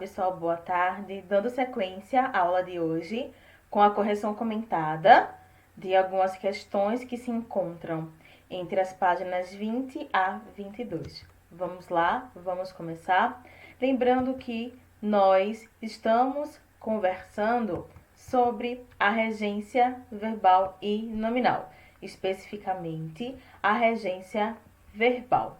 Pessoal, boa tarde. Dando sequência à aula de hoje, com a correção comentada de algumas questões que se encontram entre as páginas 20 a 22. Vamos lá, vamos começar. Lembrando que nós estamos conversando sobre a regência verbal e nominal, especificamente a regência verbal.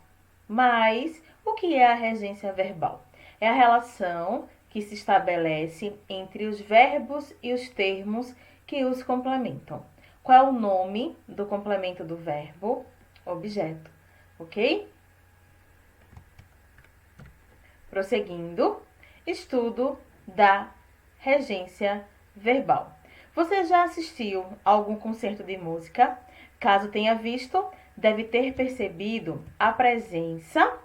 Mas o que é a regência verbal? É a relação que se estabelece entre os verbos e os termos que os complementam. Qual é o nome do complemento do verbo? Objeto, ok? Prosseguindo, estudo da regência verbal. Você já assistiu a algum concerto de música? Caso tenha visto, deve ter percebido a presença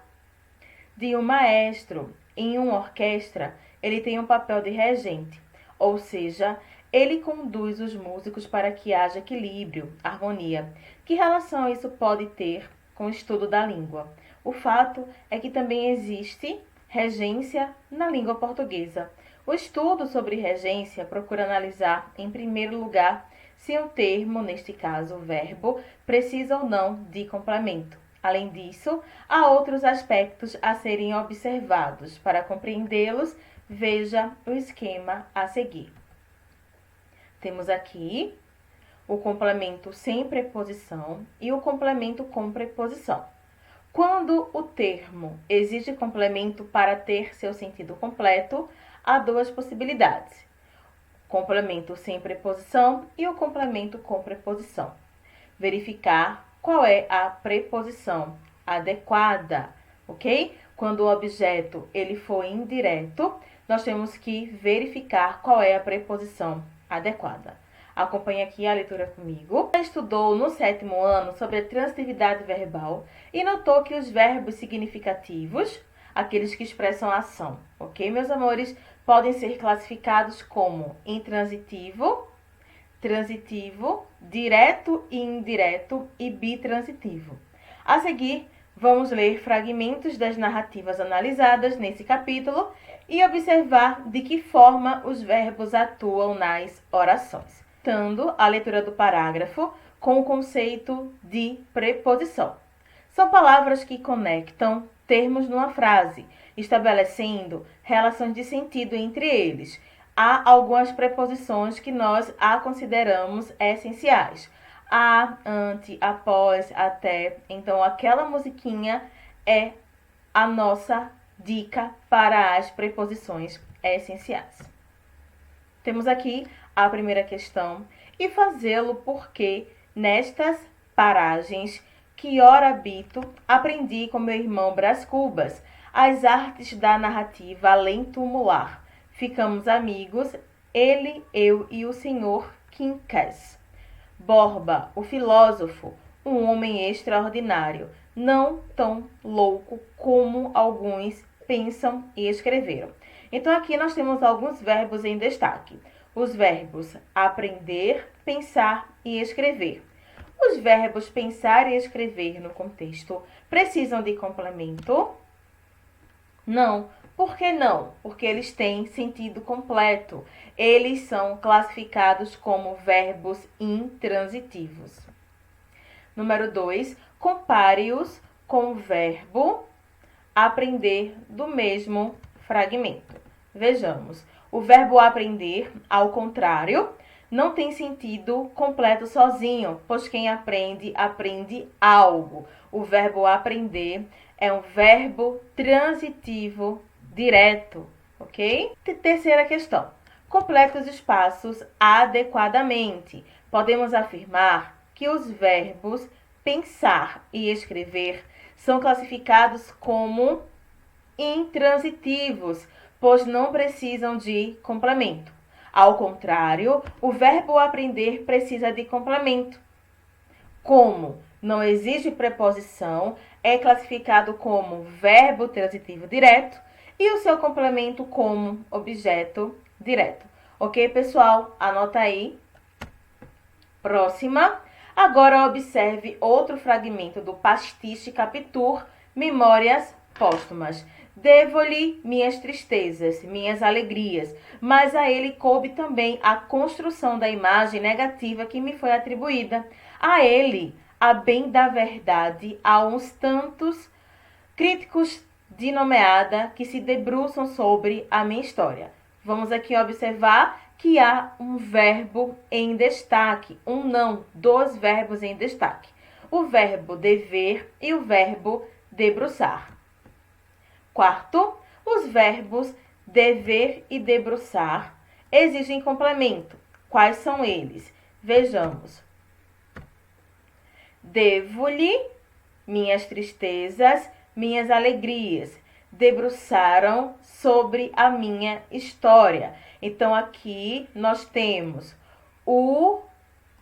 de um maestro. Em uma orquestra, ele tem um papel de regente, ou seja, ele conduz os músicos para que haja equilíbrio, harmonia. Que relação isso pode ter com o estudo da língua? O fato é que também existe regência na língua portuguesa. O estudo sobre regência procura analisar, em primeiro lugar, se um termo, neste caso o verbo, precisa ou não de complemento. Além disso, há outros aspectos a serem observados. Para compreendê-los, veja o esquema a seguir. Temos aqui o complemento sem preposição e o complemento com preposição. Quando o termo exige complemento para ter seu sentido completo, há duas possibilidades: complemento sem preposição e o complemento com preposição. Verificar qual é a preposição adequada, ok? Quando o objeto ele for indireto, nós temos que verificar qual é a preposição adequada. Acompanhe aqui a leitura comigo. Você estudou no 7º ano sobre a transitividade verbal e notou que os verbos significativos, aqueles que expressam ação, ok, meus amores, podem ser classificados como intransitivo, transitivo, direto e indireto e bitransitivo. A seguir, vamos ler fragmentos das narrativas analisadas nesse capítulo e observar de que forma os verbos atuam nas orações. Tendo a leitura do parágrafo com o conceito de preposição. São palavras que conectam termos numa frase, estabelecendo relações de sentido entre eles. Há algumas preposições que nós a consideramos essenciais. A, ante, após, até. Então, aquela musiquinha é a nossa dica para as preposições essenciais. Temos aqui a primeira questão. E fazê-lo porque nestas paragens que ora habito, aprendi com meu irmão Brás Cubas as artes da narrativa além tumular. Ficamos amigos, ele, eu e o senhor Quincas. Borba, o filósofo, um homem extraordinário, não tão louco como alguns pensam e escreveram. Então, aqui nós temos alguns verbos em destaque. Os verbos aprender, pensar e escrever. Os verbos pensar e escrever no contexto precisam de complemento? Não. Por que não? Porque eles têm sentido completo. Eles são classificados como verbos intransitivos. Número 2. Compare-os com o verbo aprender do mesmo fragmento. Vejamos. O verbo aprender, ao contrário, não tem sentido completo sozinho, pois quem aprende, aprende algo. O verbo aprender é um verbo transitivo direto, ok? Terceira questão. Complete os espaços adequadamente. Podemos afirmar que os verbos pensar e escrever são classificados como intransitivos, pois não precisam de complemento. Ao contrário, o verbo aprender precisa de complemento. Como não existe preposição, é classificado como verbo transitivo direto e o seu complemento como objeto direto. Ok, pessoal? Anota aí. Próxima. Agora observe outro fragmento do Pastiche Capitur, Memórias Póstumas. Devo-lhe minhas tristezas, minhas alegrias, mas a ele coube também a construção da imagem negativa que me foi atribuída. A ele, a bem da verdade, há uns tantos críticos de nomeada que se debruçam sobre a minha história. Vamos aqui observar que há um verbo em destaque, um não, dois verbos em destaque. O verbo dever e o verbo debruçar. Quarto, os verbos dever e debruçar exigem complemento. Quais são eles? Vejamos. Devo-lhe minhas tristezas, minhas alegrias. Debruçaram sobre a minha história. Então, aqui nós temos o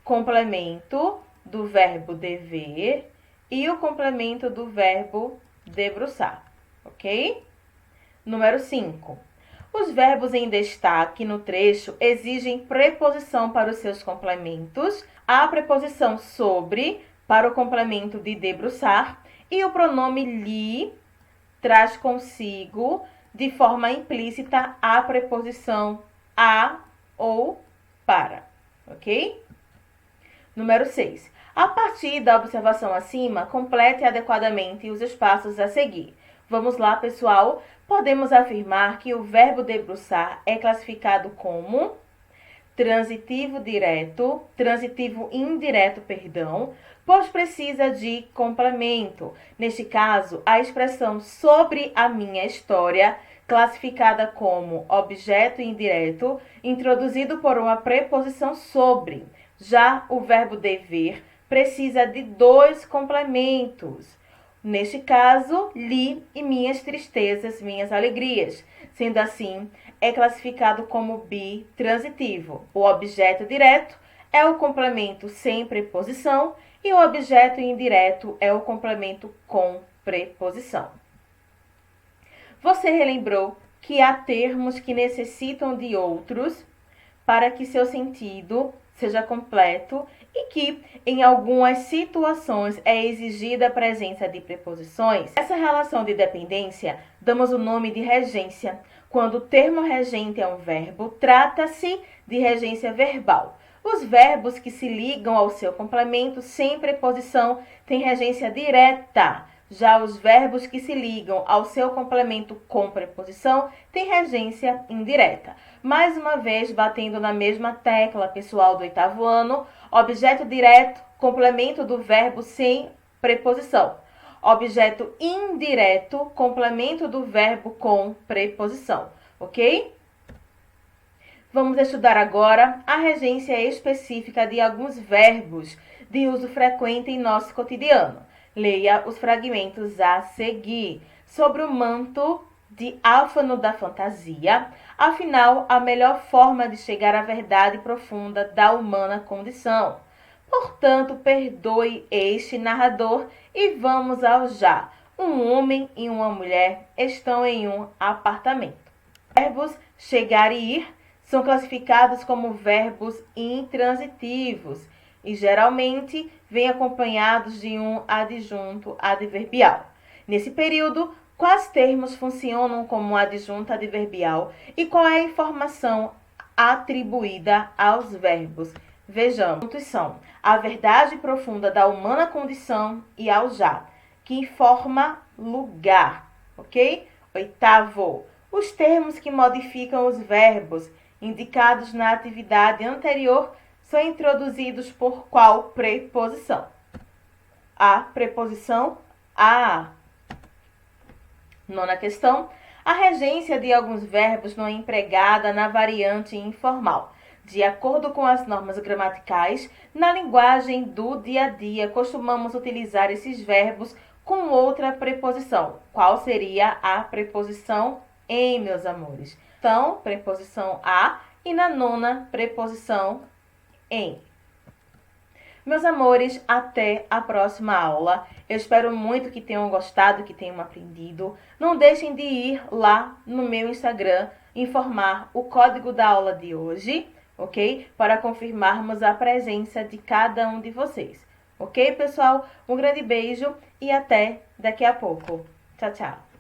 complemento do verbo dever e o complemento do verbo debruçar, ok? Número 5. Os verbos em destaque no trecho exigem preposição para os seus complementos, a preposição sobre para o complemento de debruçar e o pronome lhe traz consigo, de forma implícita, a preposição a ou para, ok? Número 6. A partir da observação acima, complete adequadamente os espaços a seguir. Vamos lá, pessoal. Podemos afirmar que o verbo debruçar é classificado como transitivo indireto, pois precisa de complemento. Neste caso, a expressão sobre a minha história, classificada como objeto indireto, introduzido por uma preposição sobre. Já o verbo dever precisa de dois complementos. Neste caso, lhe e minhas tristezas, minhas alegrias. Sendo assim, é classificado como bitransitivo. O objeto direto é o complemento sem preposição e o objeto indireto é o complemento com preposição. Você relembrou que há termos que necessitam de outros para que seu sentido seja completo e que, em algumas situações, é exigida a presença de preposições. Essa relação de dependência damos o nome de regência. Quando o termo regente é um verbo, trata-se de regência verbal. Os verbos que se ligam ao seu complemento sem preposição têm regência direta. Já os verbos que se ligam ao seu complemento com preposição têm regência indireta. Mais uma vez, batendo na mesma tecla, pessoal do 8º ano, objeto direto, complemento do verbo sem preposição. Objeto indireto, complemento do verbo com preposição, ok? Vamos estudar agora a regência específica de alguns verbos de uso frequente em nosso cotidiano. Leia os fragmentos a seguir. Sobre o manto diáfano da fantasia, afinal, a melhor forma de chegar à verdade profunda da humana condição. Portanto, perdoe este narrador e vamos ao já. Um homem e uma mulher estão em um apartamento. Verbos chegar e ir são classificados como verbos intransitivos e geralmente vêm acompanhados de um adjunto adverbial. Nesse período, quais termos funcionam como adjunto adverbial e qual é a informação atribuída aos verbos? Vejamos. São a verdade profunda da humana condição e ao já, que informa lugar, ok? 8º, os termos que modificam os verbos indicados na atividade anterior são introduzidos por qual preposição? A preposição a. 9ª questão. A regência de alguns verbos não é empregada na variante informal. De acordo com as normas gramaticais, na linguagem do dia a dia, costumamos utilizar esses verbos com outra preposição. Qual seria a preposição em, meus amores? Então, preposição a e na 9ª, preposição em. Meus amores, até a próxima aula. Eu espero muito que tenham gostado, que tenham aprendido. Não deixem de ir lá no meu Instagram, informar o código da aula de hoje, ok? Para confirmarmos a presença de cada um de vocês. Ok, pessoal? Um grande beijo e até daqui a pouco. Tchau, tchau.